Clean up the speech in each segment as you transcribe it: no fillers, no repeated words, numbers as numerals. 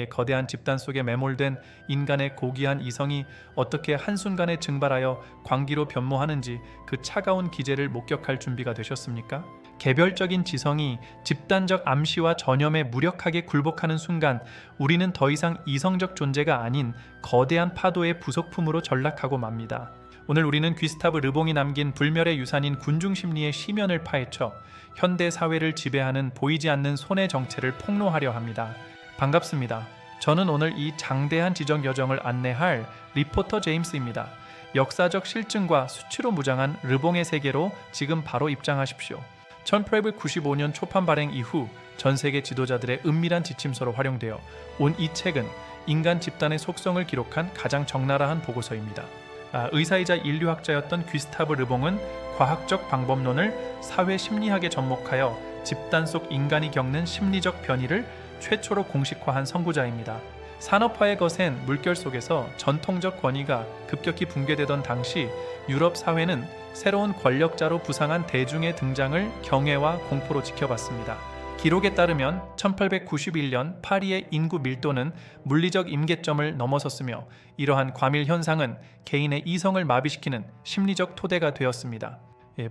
거대한 집단 속에 매몰된 인간의 고귀한 이성이 어떻게 한순간에 증발하여 광기로 변모하는지 그 차가운 기제를 목격할 준비가 되셨습니까? 개별적인 지성이 집단적 암시와 전염에 무력하게 굴복하는 순간 우리는 더 이상 이성적 존재가 아닌 거대한 파도의 부속품으로 전락하고 맙니다. 오늘 우리는 귀스타브 르봉이 남긴 불멸의 유산인 군중심리의 시면을 파헤쳐 현대 사회를 지배하는 보이지 않는 손의 정체를 폭로하려 합니다. 반갑습니다. 저는 오늘 이 장대한 지적 여정을 안내할 리포터 제임스입니다. 역사적 실증과 수치로 무장한 르봉의 세계로 지금 바로 입장하십시오. 1895년 초판 발행 이후 전 세계 지도자들의 은밀한 지침서로 활용되어 온 이 책은 인간 집단의 속성을 기록한 가장 적나라한 보고서입니다. 의사이자 인류학자였던 귀스타브 르봉은 과학적 방법론을 사회 심리학에 접목하여 집단 속 인간이 겪는 심리적 변이를 최초로 공식화한 선구자입니다. 산업화의 거센 물결 속에서 전통적 권위가 급격히 붕괴되던 당시 유럽 사회는 새로운 권력자로 부상한 대중의 등장을 경외와 공포로 지켜봤습니다. 기록에 따르면 1891년 파리의 인구 밀도는 물리적 임계점을 넘어섰으며 이러한 과밀 현상은 개인의 이성을 마비시키는 심리적 토대가 되었습니다.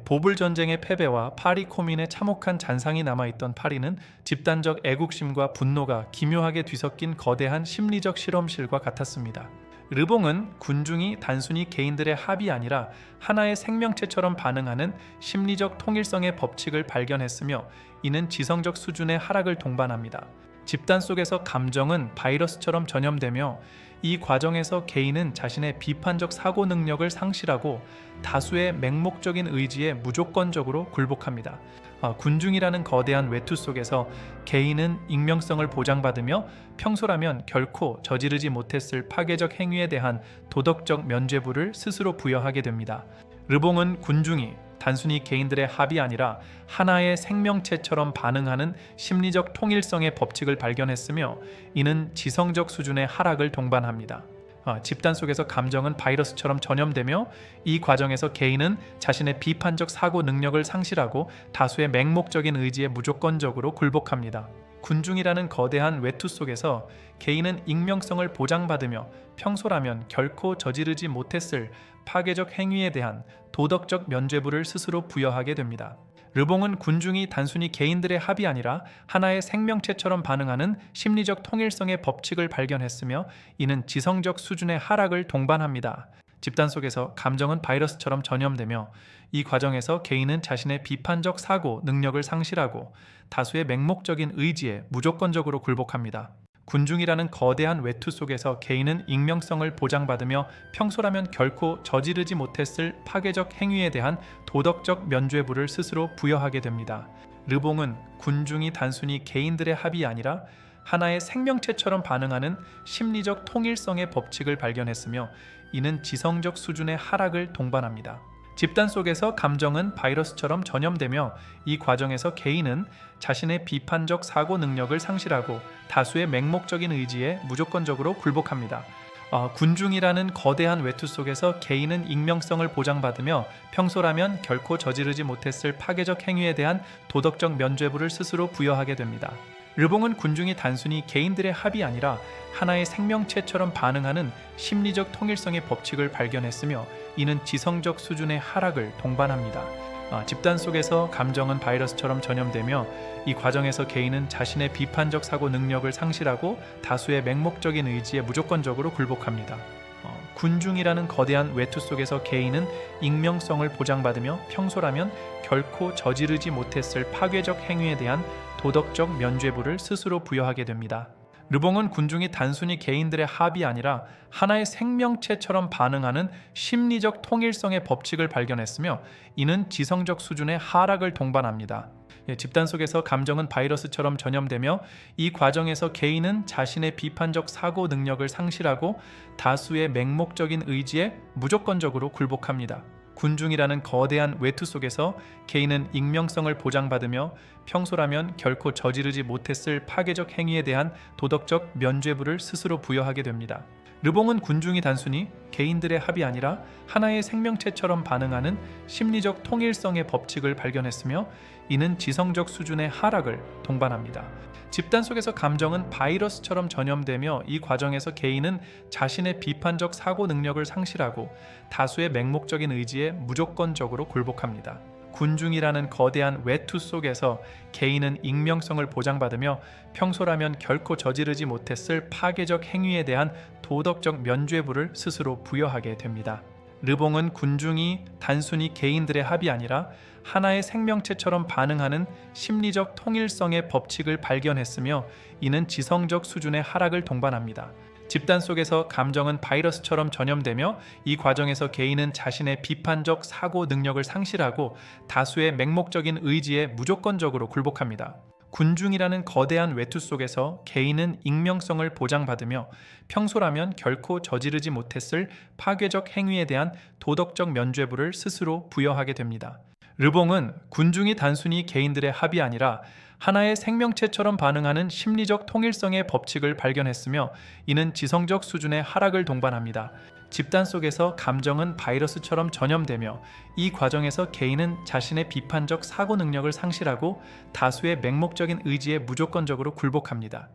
보불 전쟁의 패배와 파리 코민의 참혹한 잔상이 남아있던 파리는 집단적 애국심과 분노가 기묘하게 뒤섞인 거대한 심리적 실험실과 같았습니다. 르봉은 군중이 단순히 개인들의 합이 아니라 하나의 생명체처럼 반응하는 심리적 통일성의 법칙을 발견했으며 이는 지성적 수준의 하락을 동반합니다. 집단 속에서 감정은 바이러스처럼 전염되며 이 과정에서 개인은 자신의 비판적 사고 능력을 상실하고 다수의 맹목적인 의지에 무조건적으로 굴복합니다. 군중이라는 거대한 외투 속에서 개인은 익명성을 보장받으며 평소라면 결코 저지르지 못했을 파괴적 행위에 대한 도덕적 면죄부를 스스로 부여하게 됩니다. 르봉은 군중이 단순히 개인들의 합이 아니라 하나의 생명체처럼 반응하는 심리적 통일성의 법칙을 발견했으며 이는 지성적 수준의 하락을 동반합니다. 집단 속에서 감정은 바이러스처럼 전염되며 이 과정에서 개인은 자신의 비판적 사고 능력을 상실하고 다수의 맹목적인 의지에 무조건적으로 굴복합니다. 군중이라는 거대한 외투 속에서 개인은 익명성을 보장받으며 평소라면 결코 저지르지 못했을 파괴적 행위에 대한 도덕적 면죄부를 스스로 부여하게 됩니다. 르봉은 군중이 단순히 개인들의 합이 아니라 하나의 생명체처럼 반응하는 심리적 통일성의 법칙을 발견했으며 이는 지성적 수준의 하락을 동반합니다. 집단 속에서 감정은 바이러스처럼 전염되며 이 과정에서 개인은 자신의 비판적 사고 능력을 상실하고 다수의 맹목적인 의지에 무조건적으로 굴복합니다. 군중이라는 거대한 외투 속에서 개인은 익명성을 보장받으며 평소라면 결코 저지르지 못했을 파괴적 행위에 대한 도덕적 면죄부를 스스로 부여하게 됩니다. 르봉은 군중이 단순히 개인들의 합이 아니라 하나의 생명체처럼 반응하는 심리적 통일성의 법칙을 발견했으며 이는 지성적 수준의 하락을 동반합니다. 집단 속에서 감정은 바이러스처럼 전염되며 이 과정에서 개인은 자신의 비판적 사고 능력을 상실하고 다수의 맹목적인 의지에 무조건적으로 굴복합니다. 군중이라는 거대한 외투 속에서 개인은 익명성을 보장받으며 평소라면 결코 저지르지 못했을 파괴적 행위에 대한 도덕적 면죄부를 스스로 부여하게 됩니다. 르봉은 군중이 단순히 개인들의 합이 아니라 하나의 생명체처럼 반응하는 심리적 통일성의 법칙을 발견했으며 이는 지성적 수준의 하락을 동반합니다. 집단 속에서 감정은 바이러스처럼 전염되며 이 과정에서 개인은 자신의 비판적 사고 능력을 상실하고 다수의 맹목적인 의지에 무조건적으로 굴복합니다. 군중이라는 거대한 외투 속에서 개인은 익명성을 보장받으며 평소라면 결코 저지르지 못했을 파괴적 행위에 대한 도덕적 면죄부를 스스로 부여하게 됩니다. 르봉은 군중이 단순히 개인들의 합이 아니라 하나의 생명체처럼 반응하는 심리적 통일성의 법칙을 발견했으며 이는 지성적 수준의 하락을 동반합니다. 집단 속에서 감정은 바이러스처럼 전염되며 이 과정에서 개인은 자신의 비판적 사고 능력을 상실하고 다수의 맹목적인 의지에 무조건적으로 굴복합니다. 군중이라는 거대한 외투 속에서 개인은 익명성을 보장받으며 평소라면 결코 저지르지 못했을 파괴적 행위에 대한 도덕적 면죄부를 스스로 부여하게 됩니다. 르봉은 군중이 단순히 개인들의 합이 아니라 하나의 생명체처럼 반응하는 심리적 통일성의 법칙을 발견했으며 이는 지성적 수준의 하락을 동반합니다. 집단 속에서 감정은 바이러스처럼 전염되며 이 과정에서 개인은 자신의 비판적 사고 능력을 상실하고 다수의 맹목적인 의지에 무조건적으로 굴복합니다. 군중이라는 거대한 외투 속에서 개인은 익명성을 보장받으며 평소라면 결코 저지르지 못했을 파괴적 행위에 대한 도덕적 면죄부를 스스로 부여하게 됩니다. 르봉은 군중이 단순히 개인들의 합이 아니라 하나의 생명체처럼 반응하는 심리적 통일성의 법칙을 발견했으며 이는 지성적 수준의 하락을 동반합니다. 집단 속에서 감정은 바이러스처럼 전염되며 이 과정에서 개인은 자신의 비판적 사고 능력을 상실하고 다수의 맹목적인 의지에 무조건적으로 굴복합니다. 군중이라는 거대한 외투 속에서 개인은 익명성을 보장받으며 평소라면 결코 저지르지 못했을 파괴적 행위에 대한 도덕적 면죄부를 스스로 부여하게 됩니다. 르봉은 군중이 단순히 개인들의 합이 아니라 하나의 생명체처럼 반응하는 심리적 통일성의 법칙을 발견했으며 이는 지성적 수준의 하락을 동반합니다. 집단 속에서 감정은 바이러스처럼 전염되며 이 과정에서 개인은 자신의 비판적 사고 능력을 상실하고 다수의 맹목적인 의지에 무조건적으로 굴복합니다.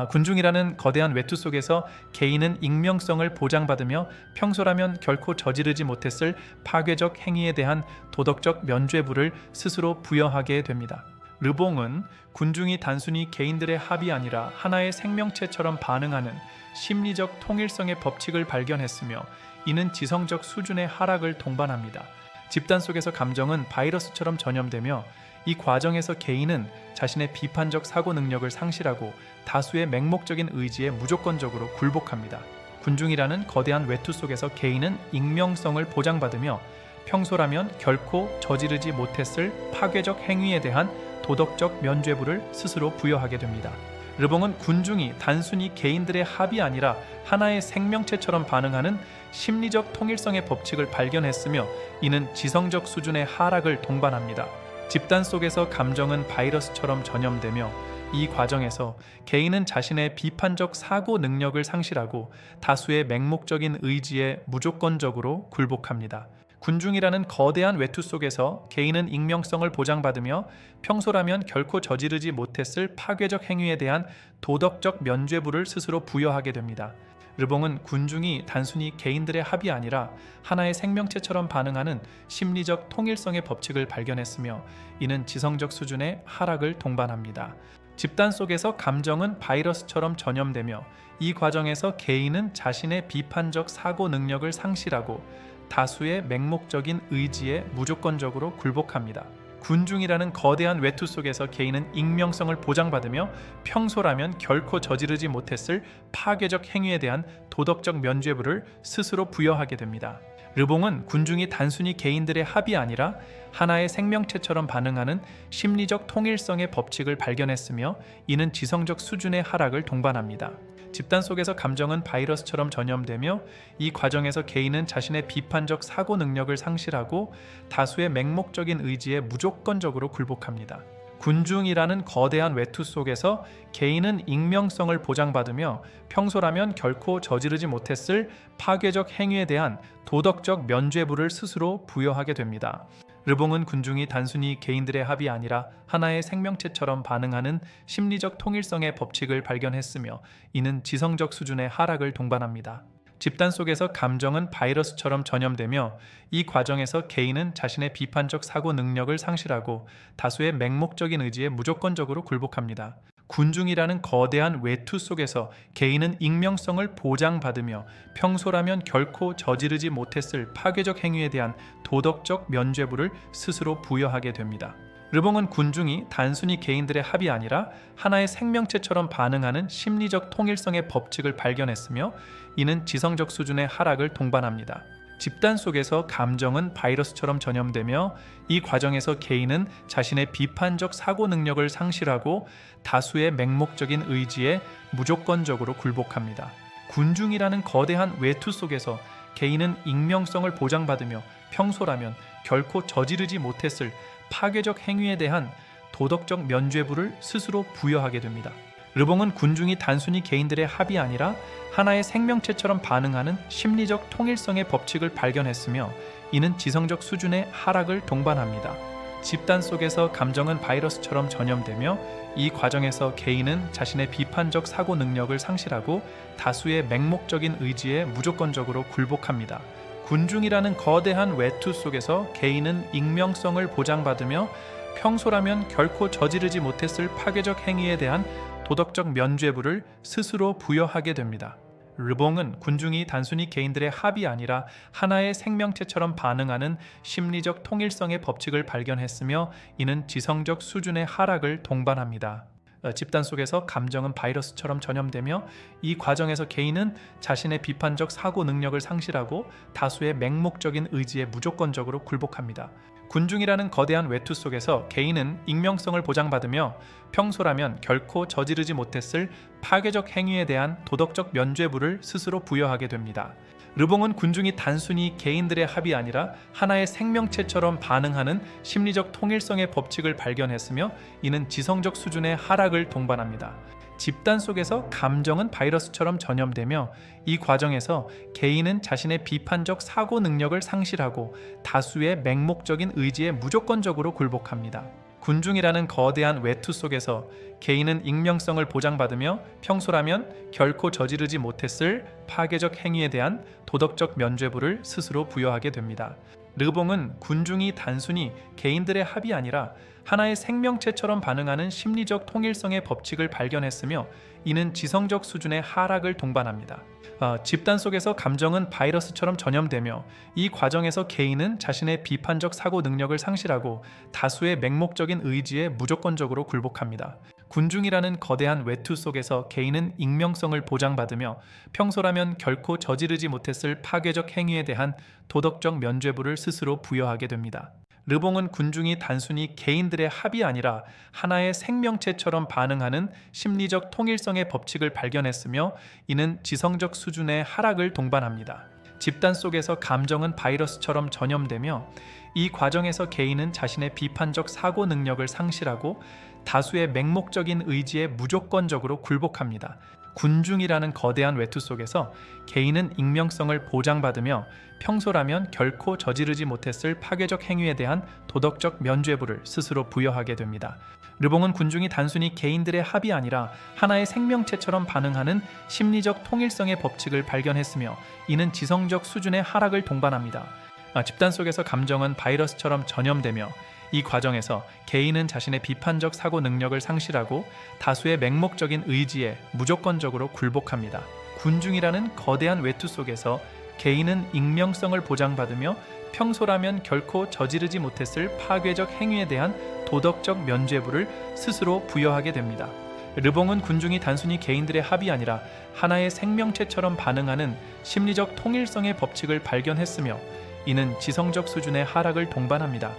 군중이라는 거대한 외투 속에서 개인은 익명성을 보장받으며 평소라면 결코 저지르지 못했을 파괴적 행위에 대한 도덕적 면죄부를 스스로 부여하게 됩니다. 르봉은 군중이 단순히 개인들의 합이 아니라 하나의 생명체처럼 반응하는 심리적 통일성의 법칙을 발견했으며 이는 지성적 수준의 하락을 동반합니다. 집단 속에서 감정은 바이러스처럼 전염되며 이 과정에서 개인은 자신의 비판적 사고 능력을 상실하고 다수의 맹목적인 의지에 무조건적으로 굴복합니다. 군중이라는 거대한 외투 속에서 개인은 익명성을 보장받으며 평소라면 결코 저지르지 못했을 파괴적 행위에 대한 도덕적 면죄부를 스스로 부여하게 됩니다. 르봉은 군중이 단순히 개인들의 합이 아니라 하나의 생명체처럼 반응하는 심리적 통일성의 법칙을 발견했으며 이는 지성적 수준의 하락을 동반합니다. 집단 속에서 감정은 바이러스처럼 전염되며 이 과정에서 개인은 자신의 비판적 사고 능력을 상실하고 다수의 맹목적인 의지에 무조건적으로 굴복합니다. 군중이라는 거대한 외투 속에서 개인은 익명성을 보장받으며 평소라면 결코 저지르지 못했을 파괴적 행위에 대한 도덕적 면죄부를 스스로 부여하게 됩니다. 르봉은 군중이 단순히 개인들의 합이 아니라 하나의 생명체처럼 반응하는 심리적 통일성의 법칙을 발견했으며 이는 지성적 수준의 하락을 동반합니다. 집단 속에서 감정은 바이러스처럼 전염되며 이 과정에서 개인은 자신의 비판적 사고 능력을 상실하고 다수의 맹목적인 의지에 무조건적으로 굴복합니다. 군중이라는 거대한 외투 속에서 개인은 익명성을 보장받으며 평소라면 결코 저지르지 못했을 파괴적 행위에 대한 도덕적 면죄부를 스스로 부여하게 됩니다. 르봉은 군중이 단순히 개인들의 합이 아니라 하나의 생명체처럼 반응하는 심리적 통일성의 법칙을 발견했으며 이는 지성적 수준의 하락을 동반합니다. 집단 속에서 감정은 바이러스처럼 전염되며 이 과정에서 개인은 자신의 비판적 사고 능력을 상실하고 다수의 맹목적인 의지에 무조건적으로 굴복합니다. 군중이라는 거대한 외투 속에서 개인은 익명성을 보장받으며 평소라면 결코 저지르지 못했을 파괴적 행위에 대한 도덕적 면죄부를 스스로 부여하게 됩니다. 르봉은 군중이 단순히 개인들의 합이 아니라 하나의 생명체처럼 반응하는 심리적 통일성의 법칙을 발견했으며 이는 지성적 수준의 하락을 동반합니다. 집단 속에서 감정은 바이러스처럼 전염되며 이 과정에서 개인은 자신의 비판적 사고 능력을 상실하고 다수의 맹목적인 의지에 무조건적으로 굴복합니다. 군중이라는 거대한 외투 속에서 개인은 익명성을 보장받으며 평소라면 결코 저지르지 못했을 파괴적 행위에 대한 도덕적 면죄부를 스스로 부여하게 됩니다. 르봉은 군중이 단순히 개인들의 합이 아니라 하나의 생명체처럼 반응하는 심리적 통일성의 법칙을 발견했으며 이는 지성적 수준의 하락을 동반합니다. 집단 속에서 감정은 바이러스처럼 전염되며 이 과정에서 개인은 자신의 비판적 사고 능력을 상실하고 다수의 맹목적인 의지에 무조건적으로 굴복합니다. 군중이라는 거대한 외투 속에서 개인은 익명성을 보장받으며 평소라면 결코 저지르지 못했을 파괴적 행위에 대한 도덕적 면죄부를 스스로 부여하게 됩니다. 르봉은 군중이 단순히 개인들의 합이 아니라 하나의 생명체처럼 반응하는 심리적 통일성의 법칙을 발견했으며 이는 지성적 수준의 하락을 동반합니다. 집단 속에서 감정은 바이러스처럼 전염되며 이 과정에서 개인은 자신의 비판적 사고 능력을 상실하고 다수의 맹목적인 의지에 무조건적으로 굴복합니다. 군중이라는 거대한 외투 속에서 개인은 익명성을 보장받으며 평소라면 결코 저지르지 못했을 파괴적 행위에 대한 도덕적 면죄부를 스스로 부여하게 됩니다. 르봉은 군중이 단순히 개인들의 합이 아니라 하나의 생명체처럼 반응하는 심리적 통일성의 법칙을 발견했으며 이는 지성적 수준의 하락을 동반합니다. 집단 속에서 감정은 바이러스처럼 전염되며 이 과정에서 개인은 자신의 비판적 사고 능력을 상실하고 다수의 맹목적인 의지에 무조건적으로 굴복합니다. 군중이라는 거대한 외투 속에서 개인은 익명성을 보장받으며 평소라면 결코 저지르지 못했을 파괴적 행위에 대한 도덕적 면죄부를 스스로 부여하게 됩니다. 르봉은 군중이 단순히 개인들의 합이 아니라 하나의 생명체처럼 반응하는 심리적 통일성의 법칙을 발견했으며 이는 지성적 수준의 하락을 동반합니다. 집단 속에서 감정은 바이러스처럼 전염되며 이 과정에서 개인은 자신의 비판적 사고 능력을 상실하고 다수의 맹목적인 의지에 무조건적으로 굴복합니다. 군중이라는 거대한 외투 속에서 개인은 익명성을 보장받으며 평소라면 결코 저지르지 못했을 파괴적 행위에 대한 도덕적 면죄부를 스스로 부여하게 됩니다. 르봉은 군중이 단순히 개인들의 합이 아니라 하나의 생명체처럼 반응하는 심리적 통일성의 법칙을 발견했으며 이는 지성적 수준의 하락을 동반합니다. 집단 속에서 감정은 바이러스처럼 전염되며 이 과정에서 개인은 자신의 비판적 사고 능력을 상실하고 다수의 맹목적인 의지에 무조건적으로 굴복합니다. 군중이라는 거대한 외투 속에서 개인은 익명성을 보장받으며 평소라면 결코 저지르지 못했을 파괴적 행위에 대한 도덕적 면죄부를 스스로 부여하게 됩니다. 르봉은 군중이 단순히 개인들의 합이 아니라 하나의 생명체처럼 반응하는 심리적 통일성의 법칙을 발견했으며 이는 지성적 수준의 하락을 동반합니다. 집단 속에서 감정은 바이러스처럼 전염되며 이 과정에서 개인은 자신의 비판적 사고 능력을 상실하고 다수의 맹목적인 의지에 무조건적으로 굴복합니다. 군중이라는 거대한 외투 속에서 개인은 익명성을 보장받으며 평소라면 결코 저지르지 못했을 파괴적 행위에 대한 도덕적 면죄부를 스스로 부여하게 됩니다. 르봉은 군중이 단순히 개인들의 합이 아니라 하나의 생명체처럼 반응하는 심리적 통일성의 법칙을 발견했으며 이는 지성적 수준의 하락을 동반합니다. 집단 속에서 감정은 바이러스처럼 전염되며 이 과정에서 개인은 자신의 비판적 사고 능력을 상실하고 다수의 맹목적인 의지에 무조건적으로 굴복합니다. 군중이라는 거대한 외투 속에서 개인은 익명성을 보장받으며 평소라면 결코 저지르지 못했을 파괴적 행위에 대한 도덕적 면죄부를 스스로 부여하게 됩니다. 르봉은 군중이 단순히 개인들의 합이 아니라 하나의 생명체처럼 반응하는 심리적 통일성의 법칙을 발견했으며 이는 지성적 수준의 하락을 동반합니다.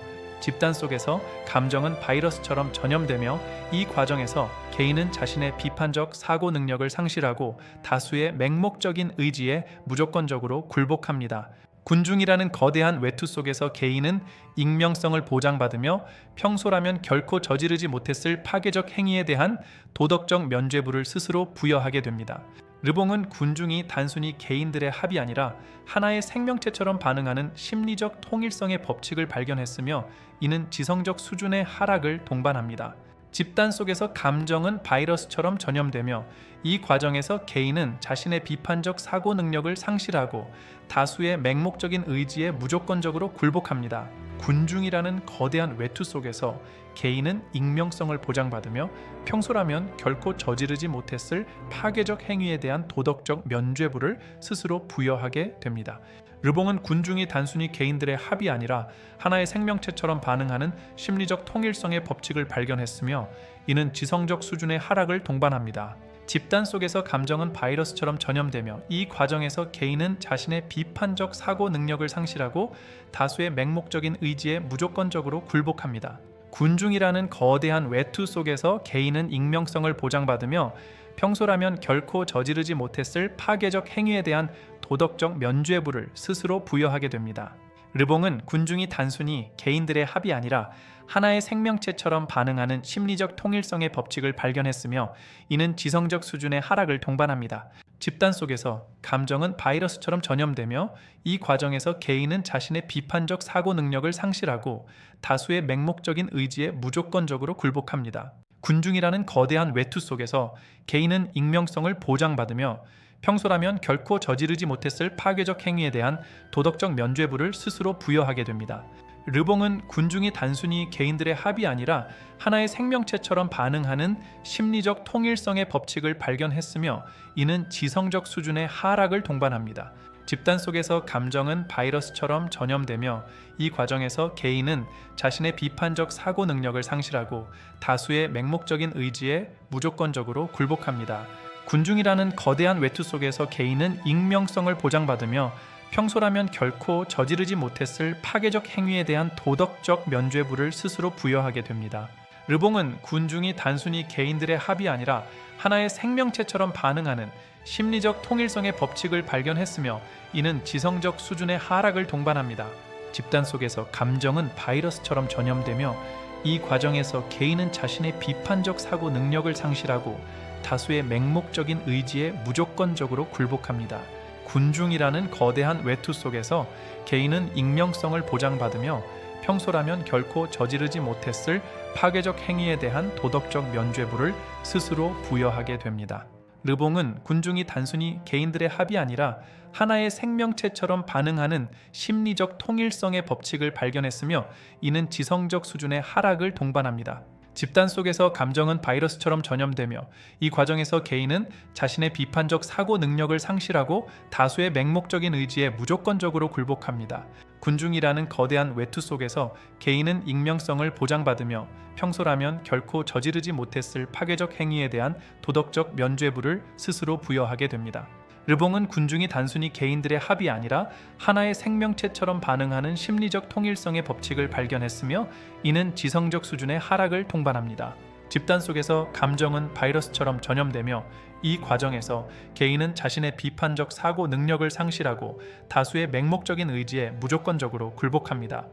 집단 속에서 감정은 바이러스처럼 전염되며 이 과정에서 개인은 자신의 비판적 사고 능력을 상실하고 다수의 맹목적인 의지에 무조건적으로 굴복합니다. 군중이라는 거대한 외투 속에서 개인은 익명성을 보장받으며 평소라면 결코 저지르지 못했을 파괴적 행위에 대한 도덕적 면죄부를 스스로 부여하게 됩니다. 르봉은 군중이 단순히 개인들의 합이 아니라 하나의 생명체처럼 반응하는 심리적 통일성의 법칙을 발견했으며 이는 지성적 수준의 하락을 동반합니다. 집단 속에서 감정은 바이러스처럼 전염되며 이 과정에서 개인은 자신의 비판적 사고 능력을 상실하고 다수의 맹목적인 의지에 무조건적으로 굴복합니다. 군중이라는 거대한 외투 속에서 개인은 익명성을 보장받으며 평소라면 결코 저지르지 못했을 파괴적 행위에 대한 도덕적 면죄부를 스스로 부여하게 됩니다. 르봉은 군중이 단순히 개인들의 합이 아니라 하나의 생명체처럼 반응하는 심리적 통일성의 법칙을 발견했으며 이는 지성적 수준의 하락을 동반합니다. 집단 속에서 감정은 바이러스처럼 전염되며 이 과정에서 개인은 자신의 비판적 사고 능력을 상실하고 다수의 맹목적인 의지에 무조건적으로 굴복합니다. 군중이라는 거대한 외투 속에서 개인은 익명성을 보장받으며 평소라면 결코 저지르지 못했을 파괴적 행위에 대한 도덕적 면죄부를 스스로 부여하게 됩니다. 르봉은 군중이 단순히 개인들의 합이 아니라 하나의 생명체처럼 반응하는 심리적 통일성의 법칙을 발견했으며 이는 지성적 수준의 하락을 동반합니다. 집단 속에서 감정은 바이러스처럼 전염되며 이 과정에서 개인은 자신의 비판적 사고 능력을 상실하고 다수의 맹목적인 의지에 무조건적으로 굴복합니다. 군중이라는 거대한 외투 속에서 개인은 익명성을 보장받으며 평소라면 결코 저지르지 못했을 파괴적 행위에 대한 도덕적 면죄부를 스스로 부여하게 됩니다. 르봉은 군중이 단순히 개인들의 합이 아니라 하나의 생명체처럼 반응하는 심리적 통일성의 법칙을 발견했으며 이는 지성적 수준의 하락을 동반합니다. 집단 속에서 감정은 바이러스처럼 전염되며 이 과정에서 개인은 자신의 비판적 사고 능력을 상실하고 다수의 맹목적인 의지에 무조건적으로 굴복합니다. 군중이라는 거대한 외투 속에서 개인은 익명성을 보장받으며 평소라면 결코 저지르지 못했을 파괴적 행위에 대한 도덕적 면죄부를 스스로 부여하게 됩니다. 르봉은 군중이 단순히 개인들의 합이 아니라 하나의 생명체처럼 반응하는 심리적 통일성의 법칙을 발견했으며 이는 지성적 수준의 하락을 동반합니다. 집단 속에서 감정은 바이러스처럼 전염되며 이 과정에서 개인은 자신의 비판적 사고 능력을 상실하고 다수의 맹목적인 의지에 무조건적으로 굴복합니다. 군중이라는 거대한 외투 속에서 개인은 익명성을 보장받으며 평소라면 결코 저지르지 못했을 파괴적 행위에 대한 도덕적 면죄부를 스스로 부여하게 됩니다. 르봉은 군중이 단순히 개인들의 합이 아니라 하나의 생명체처럼 반응하는 심리적 통일성의 법칙을 발견했으며 이는 지성적 수준의 하락을 동반합니다. 집단 속에서 감정은 바이러스처럼 전염되며 이 과정에서 개인은 자신의 비판적 사고 능력을 상실하고 다수의 맹목적인 의지에 무조건적으로 굴복합니다. 군중이라는 거대한 외투 속에서 개인은 익명성을 보장받으며 평소라면 결코 저지르지 못했을 파괴적 행위에 대한 도덕적 면죄부를 스스로 부여하게 됩니다. 르봉은 군중이 단순히 개인들의 합이 아니라 하나의 생명체처럼 반응하는 심리적 통일성의 법칙을 발견했으며 이는 지성적 수준의 하락을 동반합니다. 집단 속에서 감정은 바이러스처럼 전염되며 이 과정에서 개인은 자신의 비판적 사고 능력을 상실하고 다수의 맹목적인 의지에 무조건적으로 굴복합니다.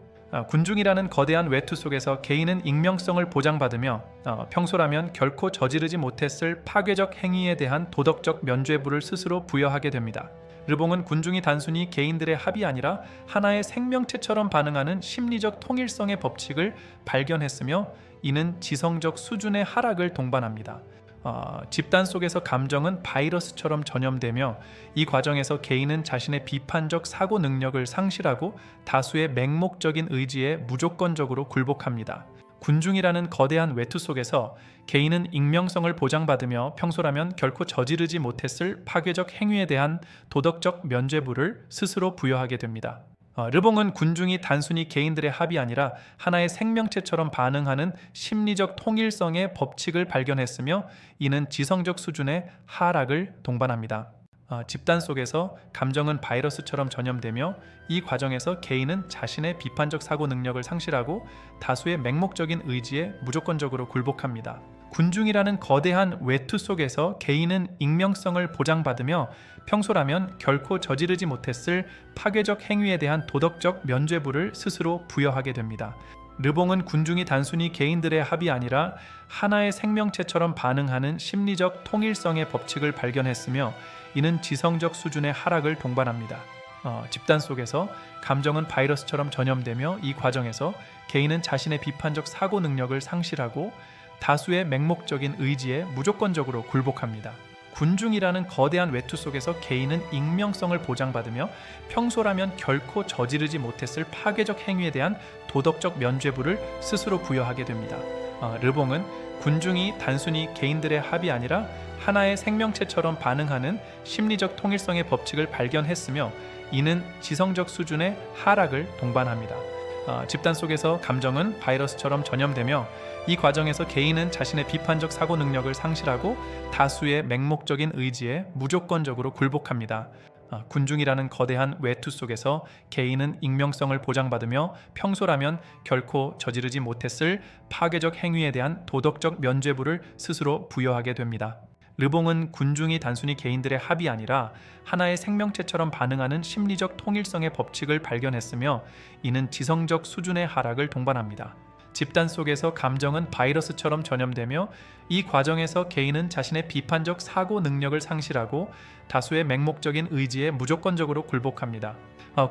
군중이라는 거대한 외투 속에서 개인은 익명성을 보장받으며 평소라면 결코 저지르지 못했을 파괴적 행위에 대한 도덕적 면죄부를 스스로 부여하게 됩니다. 르봉은 군중이 단순히 개인들의 합이 아니라 하나의 생명체처럼 반응하는 심리적 통일성의 법칙을 발견했으며 이는 지성적 수준의 하락을 동반합니다. 집단 속에서 감정은 바이러스처럼 전염되며 이 과정에서 개인은 자신의 비판적 사고 능력을 상실하고 다수의 맹목적인 의지에 무조건적으로 굴복합니다. 군중이라는 거대한 외투 속에서 개인은 익명성을 보장받으며 평소라면 결코 저지르지 못했을 파괴적 행위에 대한 도덕적 면죄부를 스스로 부여하게 됩니다. 르봉은 군중이 단순히 개인들의 합이 아니라 하나의 생명체처럼 반응하는 심리적 통일성의 법칙을 발견했으며 이는 지성적 수준의 하락을 동반합니다. 집단 속에서 감정은 바이러스처럼 전염되며 이 과정에서 개인은 자신의 비판적 사고 능력을 상실하고 다수의 맹목적인 의지에 무조건적으로 굴복합니다. 군중이라는 거대한 외투 속에서 개인은 익명성을 보장받으며 평소라면 결코 저지르지 못했을 파괴적 행위에 대한 도덕적 면죄부를 스스로 부여하게 됩니다. 르봉은 군중이 단순히 개인들의 합이 아니라 하나의 생명체처럼 반응하는 심리적 통일성의 법칙을 발견했으며 이는 지성적 수준의 하락을 동반합니다. 집단 속에서 감정은 바이러스처럼 전염되며 이 과정에서 개인은 자신의 비판적 사고 능력을 상실하고 다수의 맹목적인 의지에 무조건적으로 굴복합니다. 군중이라는 거대한 외투 속에서 개인은 익명성을 보장받으며 평소라면 결코 저지르지 못했을 파괴적 행위에 대한 도덕적 면죄부를 스스로 부여하게 됩니다. 르봉은 군중이 단순히 개인들의 합이 아니라 하나의 생명체처럼 반응하는 심리적 통일성의 법칙을 발견했으며 이는 지성적 수준의 하락을 동반합니다. 집단 속에서 감정은 바이러스처럼 전염되며 이 과정에서 개인은 자신의 비판적 사고 능력을 상실하고 다수의 맹목적인 의지에 무조건적으로 굴복합니다. 군중이라는 거대한 외투 속에서 개인은 익명성을 보장받으며 평소라면 결코 저지르지 못했을 파괴적 행위에 대한 도덕적 면죄부를 스스로 부여하게 됩니다. 르봉은 군중이 단순히 개인들의 합이 아니라 하나의 생명체처럼 반응하는 심리적 통일성의 법칙을 발견했으며 이는 지성적 수준의 하락을 동반합니다. 집단 속에서 감정은 바이러스처럼 전염되며 이 과정에서 개인은 자신의 비판적 사고 능력을 상실하고 다수의 맹목적인 의지에 무조건적으로 굴복합니다.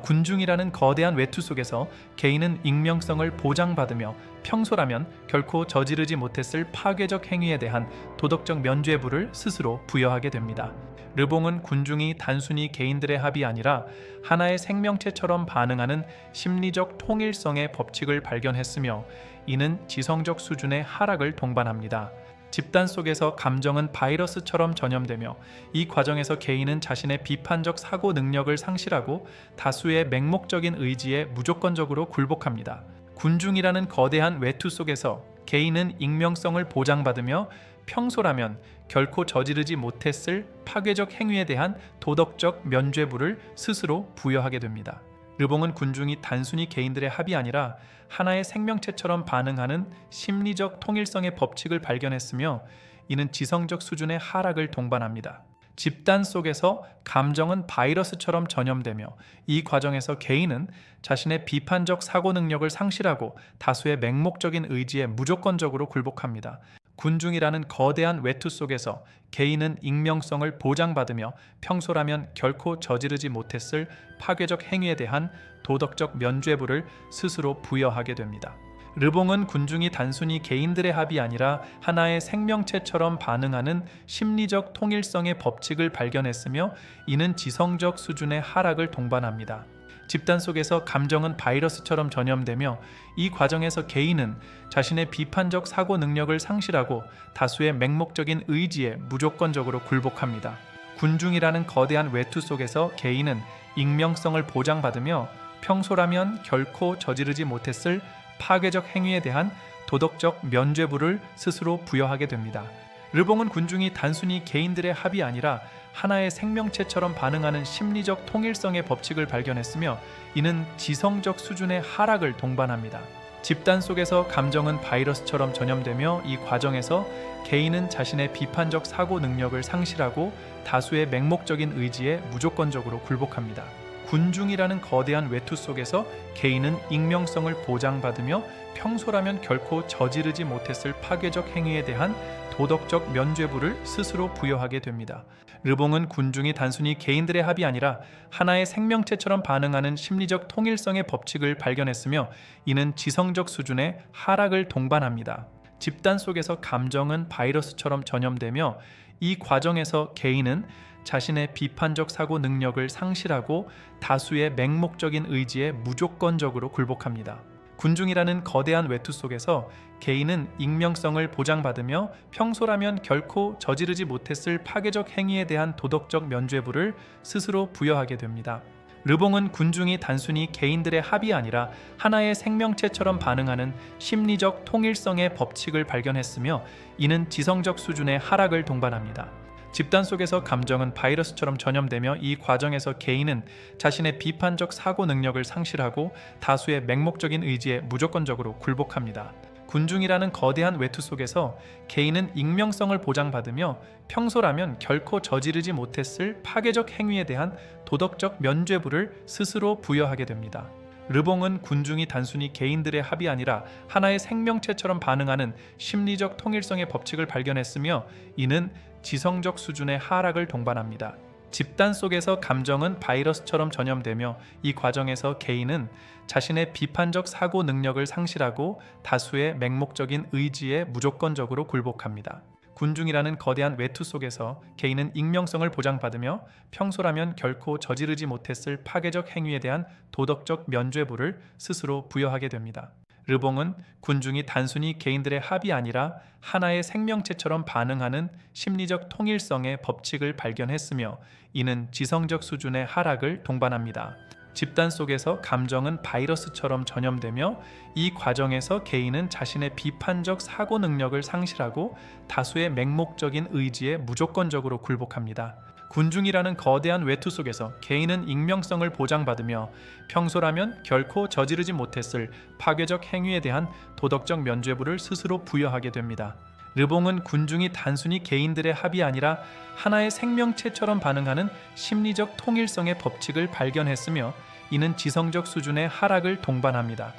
군중이라는 거대한 외투 속에서 개인은 익명성을 보장받으며 평소라면 결코 저지르지 못했을 파괴적 행위에 대한 도덕적 면죄부를 스스로 부여하게 됩니다. 르봉은 군중이 단순히 개인들의 합이 아니라 하나의 생명체처럼 반응하는 심리적 통일성의 법칙을 발견했으며 이는 지성적 수준의 하락을 동반합니다. 집단 속에서 감정은 바이러스처럼 전염되며 이 과정에서 개인은 자신의 비판적 사고 능력을 상실하고 다수의 맹목적인 의지에 무조건적으로 굴복합니다. 군중이라는 거대한 외투 속에서 개인은 익명성을 보장받으며 평소라면 결코 저지르지 못했을 파괴적 행위에 대한 도덕적 면죄부를 스스로 부여하게 됩니다. 르봉은 군중이 단순히 개인들의 합이 아니라 하나의 생명체처럼 반응하는 심리적 통일성의 법칙을 발견했으며 이는 지성적 수준의 하락을 동반합니다. 집단 속에서 감정은 바이러스처럼 전염되며 이 과정에서 개인은 자신의 비판적 사고 능력을 상실하고 다수의 맹목적인 의지에 무조건적으로 굴복합니다. 군중이라는 거대한 외투 속에서 개인은 익명성을 보장받으며 평소라면 결코 저지르지 못했을 파괴적 행위에 대한 도덕적 면죄부를 스스로 부여하게 됩니다. 르봉은 군중이 단순히 개인들의 합이 아니라 하나의 생명체처럼 반응하는 심리적 통일성의 법칙을 발견했으며 이는 지성적 수준의 하락을 동반합니다. 집단 속에서 감정은 바이러스처럼 전염되며 이 과정에서 개인은 자신의 비판적 사고 능력을 상실하고 다수의 맹목적인 의지에 무조건적으로 굴복합니다. 군중이라는 거대한 외투 속에서 개인은 익명성을 보장받으며 평소라면 결코 저지르지 못했을 파괴적 행위에 대한 도덕적 면죄부를 스스로 부여하게 됩니다. 르봉은 군중이 단순히 개인들의 합이 아니라 하나의 생명체처럼 반응하는 심리적 통일성의 법칙을 발견했으며 이는 지성적 수준의 하락을 동반합니다. 집단 속에서 감정은 바이러스처럼 전염되며 이 과정에서 개인은 자신의 비판적 사고 능력을 상실하고 다수의 맹목적인 의지에 무조건적으로 굴복합니다. 군중이라는 거대한 외투 속에서 개인은 익명성을 보장받으며 평소라면 결코 저지르지 못했을 파괴적 행위에 대한 도덕적 면죄부를 스스로 부여하게 됩니다. 르봉은 군중이 단순히 개인들의 합이 아니라 하나의 생명체처럼 반응하는 심리적 통일성의 법칙을 발견했으며 이는 지성적 수준의 하락을 동반합니다. 집단 속에서 감정은 바이러스처럼 전염되며 이 과정에서 개인은 자신의 비판적 사고 능력을 상실하고 다수의 맹목적인 의지에 무조건적으로 굴복합니다. 군중이라는 거대한 외투 속에서 개인은 익명성을 보장받으며 평소라면 결코 저지르지 못했을 파괴적 행위에 대한 도덕적 면죄부를 스스로 부여하게 됩니다. 르봉은 군중이 단순히 개인들의 합이 아니라 하나의 생명체처럼 반응하는 심리적 통일성의 법칙을 발견했으며 이는 지성적 수준의 하락을 동반합니다. 집단 속에서 감정은 바이러스처럼 전염되며 이 과정에서 개인은 자신의 비판적 사고 능력을 상실하고 다수의 맹목적인 의지에 무조건적으로 굴복합니다. 군중이라는 거대한 외투 속에서 개인은 익명성을 보장받으며 평소라면 결코 저지르지 못했을 파괴적 행위에 대한 도덕적 면죄부를 스스로 부여하게 됩니다. 르봉은 군중이 단순히 개인들의 합이 아니라 하나의 생명체처럼 반응하는 심리적 통일성의 법칙을 발견했으며 이는 지성적 수준의 하락을 동반합니다. 집단 속에서 감정은 바이러스처럼 전염되며 이 과정에서 개인은 자신의 비판적 사고 능력을 상실하고 다수의 맹목적인 의지에 무조건적으로 굴복합니다. 군중이라는 거대한 외투 속에서 개인은 익명성을 보장받으며 평소라면 결코 저지르지 못했을 파괴적 행위에 대한 도덕적 면죄부를 스스로 부여하게 됩니다. 르봉은 군중이 단순히 개인들의 합이 아니라 하나의 생명체처럼 반응하는 심리적 통일성의 법칙을 발견했으며 이는 지성적 수준의 하락을 동반합니다. 집단 속에서 감정은 바이러스처럼 전염되며 이 과정에서 개인은 자신의 비판적 사고 능력을 상실하고 다수의 맹목적인 의지에 무조건적으로 굴복합니다. 군중이라는 거대한 외투 속에서 개인은 익명성을 보장받으며 평소라면 결코 저지르지 못했을 파괴적 행위에 대한 도덕적 면죄부를 스스로 부여하게 됩니다. 르봉은 군중이 단순히 개인들의 합이 아니라 하나의 생명체처럼 반응하는 심리적 통일성의 법칙을 발견했으며 이는 지성적 수준의 하락을 동반합니다.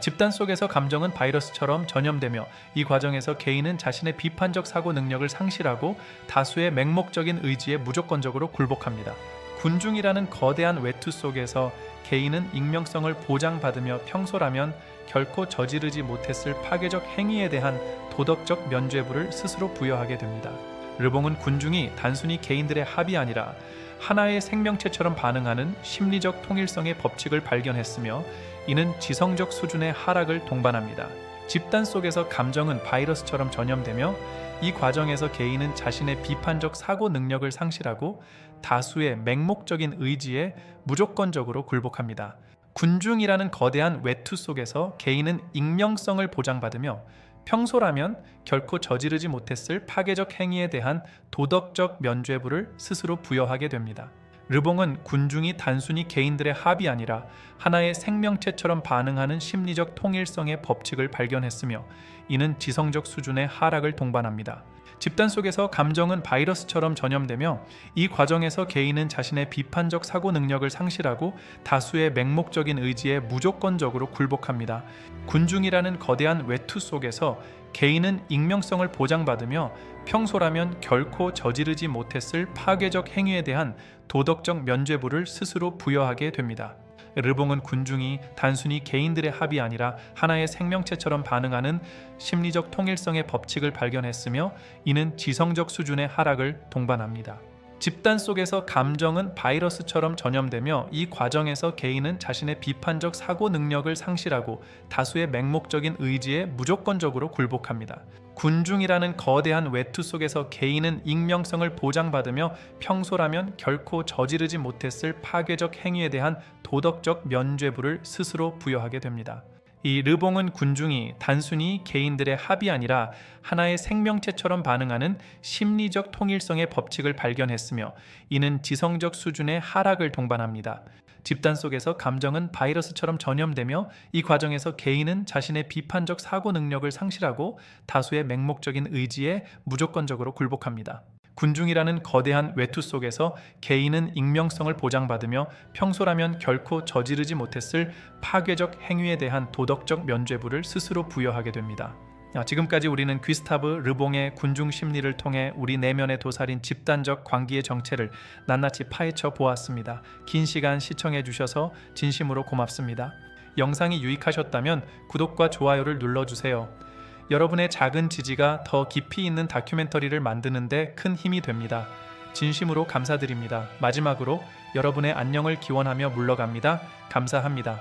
집단 속에서 감정은 바이러스처럼 전염되며 이 과정에서 개인은 자신의 비판적 사고 능력을 상실하고 다수의 맹목적인 의지에 무조건적으로 굴복합니다. 군중이라는 거대한 외투 속에서 개인은 익명성을 보장받으며 평소라면 결코 저지르지 못했을 파괴적 행위에 대한 도덕적 면죄부를 스스로 부여하게 됩니다. 르봉은 군중이 단순히 개인들의 합이 아니라 하나의 생명체처럼 반응하는 심리적 통일성의 법칙을 발견했으며 이는 지성적 수준의 하락을 동반합니다. 집단 속에서 감정은 바이러스처럼 전염되며 이 과정에서 개인은 자신의 비판적 사고 능력을 상실하고 다수의 맹목적인 의지에 무조건적으로 굴복합니다. 군중이라는 거대한 외투 속에서 개인은 익명성을 보장받으며 평소라면 결코 저지르지 못했을 파괴적 행위에 대한 도덕적 면죄부를 스스로 부여하게 됩니다. 르봉은 군중이 단순히 개인들의 합이 아니라 하나의 생명체처럼 반응하는 심리적 통일성의 법칙을 발견했으며 이는 지성적 수준의 하락을 동반합니다. 집단 속에서 감정은 바이러스처럼 전염되며 이 과정에서 개인은 자신의 비판적 사고 능력을 상실하고 다수의 맹목적인 의지에 무조건적으로 굴복합니다. 군중이라는 거대한 외투 속에서 개인은 익명성을 보장받으며 평소라면 결코 저지르지 못했을 파괴적 행위에 대한 도덕적 면죄부를 스스로 부여하게 됩니다. 르봉은 군중이 단순히 개인들의 합이 아니라 하나의 생명체처럼 반응하는 심리적 통일성의 법칙을 발견했으며 이는 지성적 수준의 하락을 동반합니다. 집단 속에서 감정은 바이러스처럼 전염되며 이 과정에서 개인은 자신의 비판적 사고 능력을 상실하고 다수의 맹목적인 의지에 무조건적으로 굴복합니다. 군중이라는 거대한 외투 속에서 개인은 익명성을 보장받으며 평소라면 결코 저지르지 못했을 파괴적 행위에 대한 도덕적 면죄부를 스스로 부여하게 됩니다. 이 르봉은 군중이 단순히 개인들의 합이 아니라 하나의 생명체처럼 반응하는 심리적 통일성의 법칙을 발견했으며 이는 지성적 수준의 하락을 동반합니다. 집단 속에서 감정은 바이러스처럼 전염되며 이 과정에서 개인은 자신의 비판적 사고 능력을 상실하고 다수의 맹목적인 의지에 무조건적으로 굴복합니다. 군중이라는 거대한 외투 속에서 개인은 익명성을 보장받으며 평소라면 결코 저지르지 못했을 파괴적 행위에 대한 도덕적 면죄부를 스스로 부여하게 됩니다. 지금까지 우리는 귀스타브 르봉의 군중 심리를 통해 우리 내면에 도사린 집단적 관계의 정체를 낱낱이 파헤쳐 보았습니다. 긴 시간 시청해 주셔서 진심으로 고맙습니다. 영상이 유익하셨다면 구독과 좋아요를 눌러주세요. 여러분의 작은 지지가 더 깊이 있는 다큐멘터리를 만드는 데 큰 힘이 됩니다. 진심으로 감사드립니다. 마지막으로 여러분의 안녕을 기원하며 물러갑니다. 감사합니다.